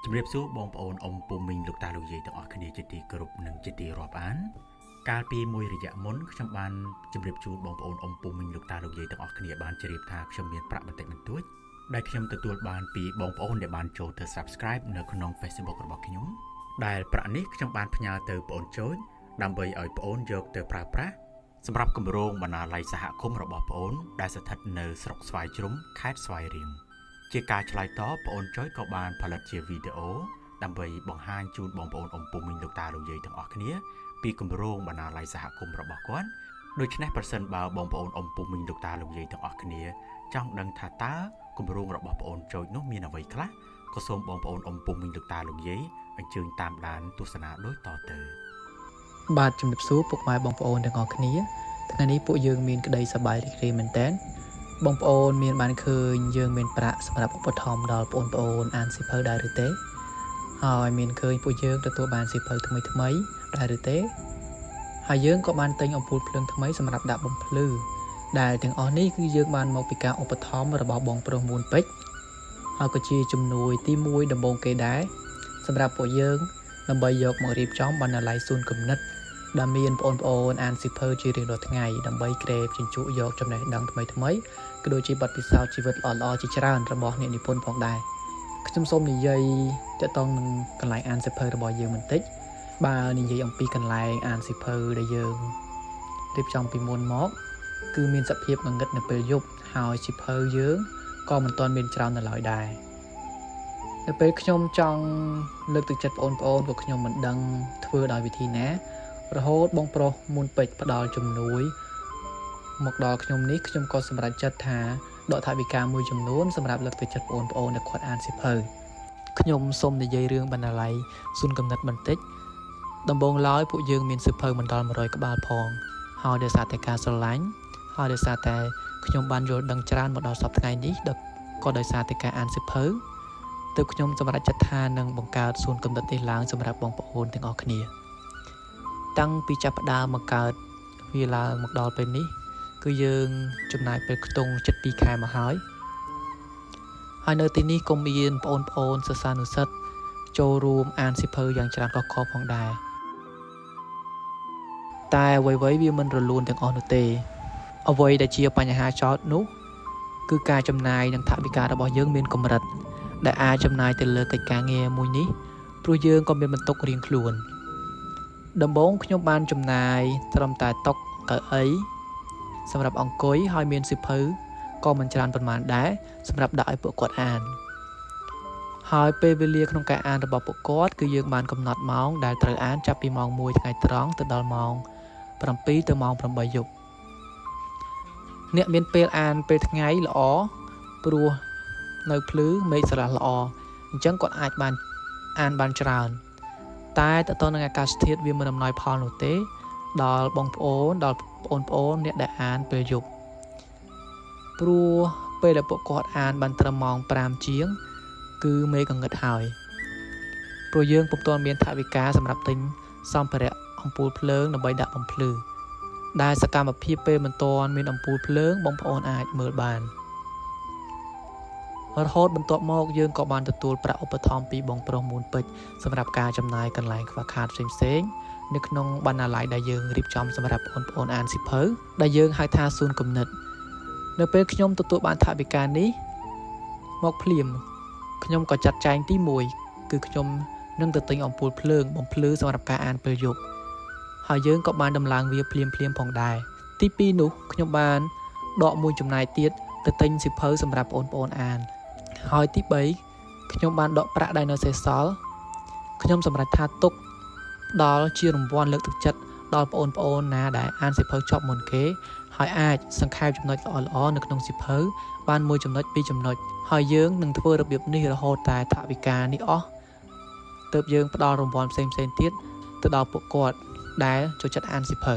ជំរាបសួរបងប្អូនអ៊ំពូមីងលោកតាលោកយាយទាំងអស់គ្នាជាទីគោរពនិងជាទីរាប់អានកាលពីមួយរយៈមុនខ្ញុំបានជម្រាបជូនបងប្អូនអ៊ំពូមីងលោកតាលោកយាយទាំងអស់គ្នាបានជ្រាបថាខ្ញុំមានប្រាក់បន្តិចបន្តួចដែលខ្ញុំទទួលបានពីបងប្អូនដែលបានចូលទៅ Subscribe នៅក្នុង Facebook របស់ខ្ញុំដែលប្រាក់នេះខ្ញុំបានផ្ញើទៅបងប្អូនចូលដើម្បីឲ្យបងប្អូនយកទៅប្រើប្រាស់សម្រាប់គម្រោងបណ្ណាល័យសហគមន៍របស់បងប្អូនដែលស្ថិតនៅស្រុកស្វាយជ្រុំខេត្តស្វាយរៀងជាការឆ្លើយតបបងប្អូនចុយក៏បានផលិតជាវីដេអូដើម្បីបង្ហាញជូនបងប្អូនអ៊ំពូមីងលោកតាលោកយាយទាំងអស់គ្នាពីគម្រោងបណ្ណាល័យសហគមន៍របស់គាត់ដូច្នេះប្រសិនបើបងប្អូនអ៊ំពូមីងលោកតាលោកយាយទាំងអស់គ្នាចង់ដឹងថាតើគម្រោងរបស់បងប្អូនចុយនោះមានអ្វីខ្លះក៏សូមបងប្អូនអ៊ំពូមីងលោកតាលោកយាយអញ្ជើញតាមដានទស្សនាដូចតទៅបាទជំរាបសួរពុកម៉ែបងប្អូនទាំងអស់គ្នាថ្ងៃនេះពួកយើងមានក្តីសប្បាយរីករាយមែនទែនបងប្អូនមានបានឃើញយើងមានប្រាក់សម្រាប់ឧបត្ថម្ភដល់បងប្អូនអានសៀវភៅដែរឬទេហើយមានឃើញពួកយើងទទួលបានសៀវភៅថ្មីដែរឬទេហើយយើងក៏បានទិញអំពូលភ្លើងថ្មីសម្រាប់ដាក់បំភ្លឺដែលទាំងអស់នេះគឺយើងបានមកពីការឧបត្ថម្ភរបស់បងប្រុសមួនពេជ្រហើយក៏ជាជំនួយទី1ដំបូងគេដែរសម្រាប់ពួកយើងដើម្បីយកមករៀបចំបណ្ណាល័យសួនគំនិតដែលមានបងប្អូនអានសៀវភៅជារៀងរាល់ថ្ងៃដើម្បីក្រេបជញ្ជក់យកចំណេះដឹងថ្មីក៏ដូចជាបទពិសោធន៍ជីវិតល្អៗជាច្រើនរបស់អ្នកនិពន្ធផងដែរខ្ញុំសូមនិយាយទាក់ទងនឹងកន្លែងអានសៀវភៅរបស់យើងបន្តិចបើនិយាយអំពីកន្លែងអានសៀវភៅដែលយើងរៀបចំពីមុនមកគឺមានសភាពងងឹតនៅពេលយប់ហើយសៀវភៅយើងក៏មិនទាន់មានច្រើននៅឡើយដែរនៅពេលខ្ញុំចង់លើកទឹកចិត្តបងប្អូនក៏ខ្ញុំមិនដឹងធ្វើដោយវិធីណារហូតបងប្រុសមួនពេជ្រផ្ដល់ជំនួយមកដល់ខ្ញុំនេះខ្ញុំក៏សម្រេចចិត្តថាដកថវិកាមួយចំនួនសម្រាប់លើកទឹកចិត្តបងប្អូនដែលគាត់អានសៀវភៅខ្ញុំសូមនិយាយរឿងបណ្ណាល័យសួនគំនិតបន្តិចដំបូងឡើយពួកយើងមានសៀវភៅមិនដល់100ក្បាលផងហើយដោយសារតែការស្រឡាញ់ហើយដោយសារតែខ្ញុំបានយល់ដឹងច្រើនមកដល់សប្តាហ៍ថ្ងៃនេះក៏ដោយសារតែការអានសៀវភៅទើបខ្ញុំសម្រេចចិត្តថានឹងបង្កើតសួនគំនិតនេះឡើងសម្រាប់បងប្អូនទាំងអស់គ្នាតាំងពីចាប់ផ្ដើមបង្កើតវាឡើងមកដល់ពេលនេះគឺយើងចំណាយពេលខ្ទង់ជិត2ខែមកហើយនៅទីនេះក៏មានបងប្អូនសិស្សានុសិស្សចូលរួមអានសៀវភៅយ៉ាងច្រើនកុះករផងដែរតែអ្វីៗវាមិនរលូនទាំងអស់នោះទេអ្វីដែលជាបញ្ហាចោទនោះគឺការចំណាយនិងថវិការបស់យើងមានកម្រិតដែលអាចចំណាយទៅលើកិច្ចការងារមួយនេះព្រោះយើងក៏មានបន្ទុករៀងខ្លួនដំបូងខ្ញុំបានចំណាយត្រឹមតែតុកៅអីសម្រាប់អង្គុយហើយមានសៀវភៅក៏មិនច្រើនប៉ុន្មានដែរសម្រាប់ដាក់ឲ្យពួកគាត់អានហើយពេលវេលាក្នុងការអានរបស់ពួកគាត់គឺយើងបានកំណត់ម៉ោងដែលត្រូវអានចាប់ពីម៉ោង1ថ្ងៃត្រង់ទៅដល់ម៉ោង7ទៅម៉ោង8យប់អ្នកមានពេលអានពេលថ្ងៃល្អព្រោះនៅភ្លឺមេឃស្រឡះល្អអញ្ចឹងគាត់អាចបានអានបានច្រើនតែតើតើនឹងអាកាសធាតុវាមិនអំណោយផលនោះទេដល់បងប្អូនដល់បងប្អូនអ្នកដែលអានពេលយប់ព្រោះពេលដែលពួកគាត់អានបានត្រឹមម៉ោង5ជាងគឺមេឃងងឹតហើយព្រោះយើងពុំទាន់មានថវិកាសម្រាប់ទិញសម្ភារៈអំពូលភ្លើងដើម្បីដាក់បំភ្លឺដែលសកម្មភាពពេលមិនទាន់មានអំពូលភ្លើងបងប្អូនអាចមើលបានរហូតបន្ទាប់មកយើងក៏បានទទួលប្រាក់ឧបត្ថម្ភពីបងប្រុសមួនពេជ្រសម្រាប់ការចំណាយកន្លែងខ្វះខាតផ្សេងៗនៅក្នុងបណ្ណាល័យដែលយើងរៀបចំសម្រាប់បងប្អូនអានសៀវភៅដែលយើងហៅថាសួនគំនិតនៅពេលខ្ញុំទទួលបានថវិកានេះមកភ្លាមខ្ញុំក៏ចាត់ចែងទី1គឺខ្ញុំនឹងទៅទិញអំពូលភ្លើងបំភ្លឺសម្រាប់ការអានពេលយប់ហើយយើងក៏បានដំឡើងវាភ្លាមផងដែរទី2នោះខ្ញុំបានដកមួយចំណាយទៀតទៅទិញសៀវភៅសម្រាប់បងប្អូនអានហើយទី3ខ្ញុំបានដកប្រាក់ដែលនៅសេសសល់ខ្ញុំសម្រេចថាទុកដល់ជារង្វាន់លើកទឹកចិត្តដល់បងប្អូនណាដែលអានសៀវភៅចប់មុនគេហើយអាចសង្ខេបចំណុចល្អៗនៅក្នុងសៀវភៅបាន1ចំណុច2ចំណុចហើយយើងនឹងធ្វើរបៀបនេះរហូតតែថវិកានេះអស់ទើបយើងផ្ដល់រង្វាន់ផ្សេងទៀតទៅដល់ពួកគាត់ដែលចូលចិត្តអានសៀវភៅ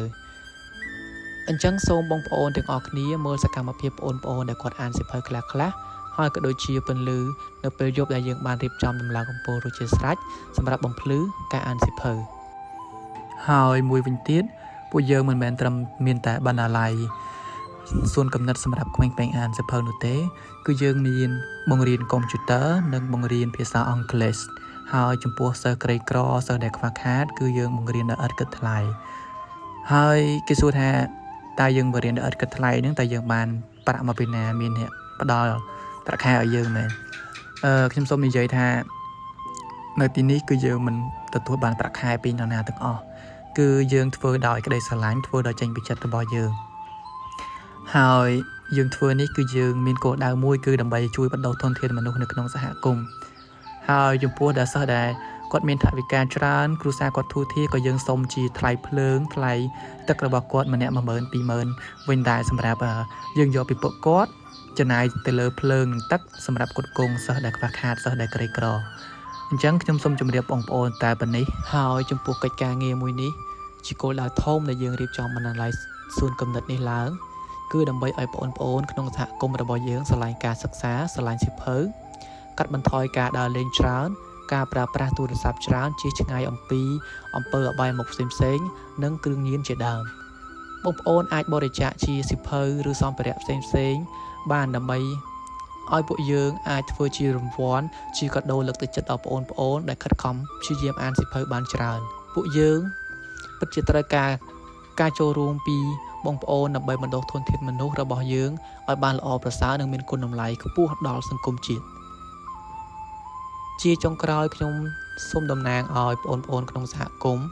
អញ្ចឹងសូមបងប្អូនទាំងអស់គ្នាមើលសកម្មភាពបងប្អូនដែលគាត់អានសៀវភៅខ្លះហើយក៏ដូចជាពន្លឺនៅពេលយប់ដែលយើងបានរៀបចំដំឡើងកំពូលរួចជាស្រេចសម្រាប់បំភ្លឺការអានសៀវភៅហើយមួយវិញទៀតពួកយើងមិនមែនត្រឹមមានតែបណ្ណាល័យសួនគំនិតសម្រាប់ក្មេងៗអានសៀវភៅនោះទេគឺយើងមានបង្រៀនកុំព្យូទ័រនិងបង្រៀនភាសាអង់គ្លេស ហើយចំពោះសិស្សក្រីក្រសិស្សដែលខ្វះខាតគឺយើងបង្រៀនដោយឥតគិតថ្លៃហើយគេសួរថាតើយើងបង្រៀនដោយឥតគិតថ្លៃហ្នឹងតើយើងបានប្រាក់មកពីណាមានអ្នកផ្ដល់ប្រាក់ខែឲ្យយើងមែនខ្ញុំសូមនិយាយថានៅទីនេះគឺយើងមិនទទួលបានប្រាក់ខែពីនរណាទាំងអស់គឺយើងធ្វើដោយក្តីស្រឡាញ់ធ្វើដោយចេញពីចិត្តរបស់យើងហើយយើងធ្វើនេះគឺយើងមានគោលដៅមួយគឺដើម្បីជួយបណ្ដុះធនធានមនុស្សនៅក្នុងសហគមន៍ហើយចំពោះដល់សិស្សដែលគាត់មានថវិកាច្រើនគ្រួសារគាត់ធូរធារក៏យើងសុំជាថ្លៃភ្លើងថ្លៃទឹករបស់គាត់ម្នាក់ 10000 20000 វិញដែរសម្រាប់យើងយកពីពួកគាត់ចំណាយទៅលើភ្លើងនិងទឹកសម្រាប់គ្រប់គ្រងសិស្សដែលខ្វះខាតសិស្សដែលក្រីក្រអញ្ចឹងខ្ញុំសូមជម្រាបបងប្អូនតែប៉ុណ្នេះហើយចំពោះកិច្ចការងារមួយនេះជាគោលដៅធំដែលយើងរៀបចំបណ្ណាល័យសួនកំណត់នេះឡើងគឺដើម្បីឲ្យបងប្អូនក្នុងសហគមន៍របស់យើងស្រឡាញ់ការសិក្សាស្រឡាញ់សៀវភៅកាត់បន្ថយការដើរលេងច្រើនការប្រើប្រាស់ទូរស័ព្ទច្រើនជៀសឆ្ងាយអំពីអំពើអបាយមុខផ្សេងៗនិងគ្រឿងញៀនជាដើមបងប្អូនអាចបរិច្ចាគជាសៀវភៅឬសម្ភារៈផ្សេងៗបានដើម្បីឲ្យពួកយើងអាចធ្វើជារង្វាន់ជាកាដូលើកទឹកចិត្តដល់បងប្អូនដែលខិតខំព្យាយាមអានសៀវភៅបានច្រើនពួកយើងពិតជាត្រូវការចូលរួមពីបងប្អូនដើម្បីបណ្ដុះធនធានមនុស្សរបស់យើងឲ្យបានល្អប្រសើរនិងមានគុណតម្លៃខ្ពស់ដល់សង្គមជាតិជាចុងក្រោយខ្ញុំសូមតំណាងឲ្យបងប្អូនក្នុងសហគមន៍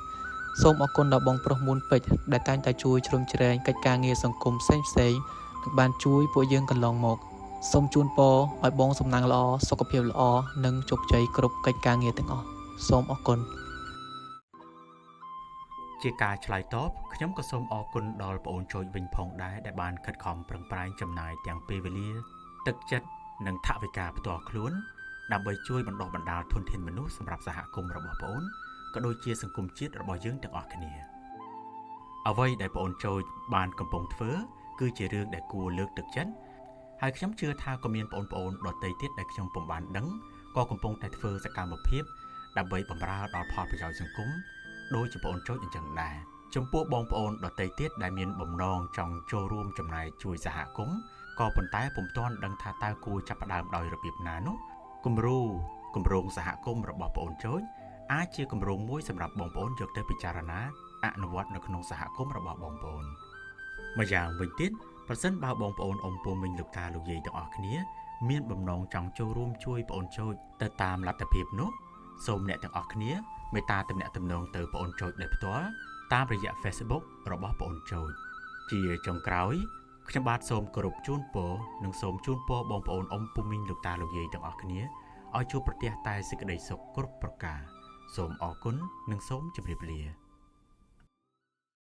សូមអរគុណដល់បងប្រុសមុនពេជ្រដែលតែងតែជួយជ្រោមជ្រែងកិច្ចការងារសង្គមផ្សេងៗនិងបានជួយពួកយើងកន្លងមកសូមជូនពរឲ្យបងសំណាងល្អសុខភាពល្អនិងជោគជ័យគ្រប់កិច្ចការងារទាំងអស់សូមអរគុណជាការឆ្លើយតបខ្ញុំក៏សូមអរគុណដល់បងអូនចូលវិញផងដែរដែលបានខិតខំប្រឹងប្រែងចំណាយទាំងពេលវេលាទឹកចិត្តនិងថវិកាផ្ទាល់ខ្លួនដើម្បីជួយបណ្ដុះបណ្ដាលធនធានមនុស្សសម្រាប់សហគមន៍របស់បងអូនក៏ដូចជាសង្គមជាតិរបស់យើងទាំងអស់គ្នាអ្វីដែលបងអូនចូលបានកំពុងធ្វើគឺជារឿងដែលគួរលើកទឹកចិត្តហើយខ្ញុំជឿថាក៏មានបងប្អូនដទៃទៀតដែលខ្ញុំពុំបានដឹងក៏កំពុងតែធ្វើសកម្មភាពដើម្បីបម្រើដល់ផលប្រយោជន៍សង្គមដោយជាបងប្អូនចូលអញ្ចឹងដែរចំពោះបងប្អូនដទៃទៀតដែលមានបំណងចង់ចូលរួមចំណែកជួយសហគមន៍ក៏ប៉ុន្តែពុំទាន់ដឹងថាតើគួរចាប់ផ្ដើមដោយរបៀបណានោះគំរោងសហគមន៍របស់បងប្អូនចូលអាចជាគម្រោងមួយសម្រាប់បងប្អូនយកទៅពិចារណាអនុវត្តនៅក្នុងសហគមន៍របស់បងប្អូនម្យ៉ាងវិញទៀតប្រសិនបើបងប្អូនអ៊ំពូមីងលោកតាលោកយាយទាំងអស់គ្នាមានបំណងចង់ចូលរួមជួយបងប្អូនចូលទៅតាមលទ្ធភាពនោះសូមអ្នកទាំងអស់គ្នាមេត្តាទំនាក់ទំនងទៅបងប្អូនចូលដោយផ្ទាល់តាមរយៈ Facebook របស់បងប្អូនចូលជាចុងក្រោយខ្ញុំបាទសូមគោរពជូនពរនិងសូមជូនពរបងប្អូនអ៊ំពូមីងលោកតាលោកយាយទាំងអស់គ្នាឲ្យជួបប្រទះតែសេចក្តីសុខគ្រប់ប្រការសូមអរគុណនិងសូមជម្រាបលា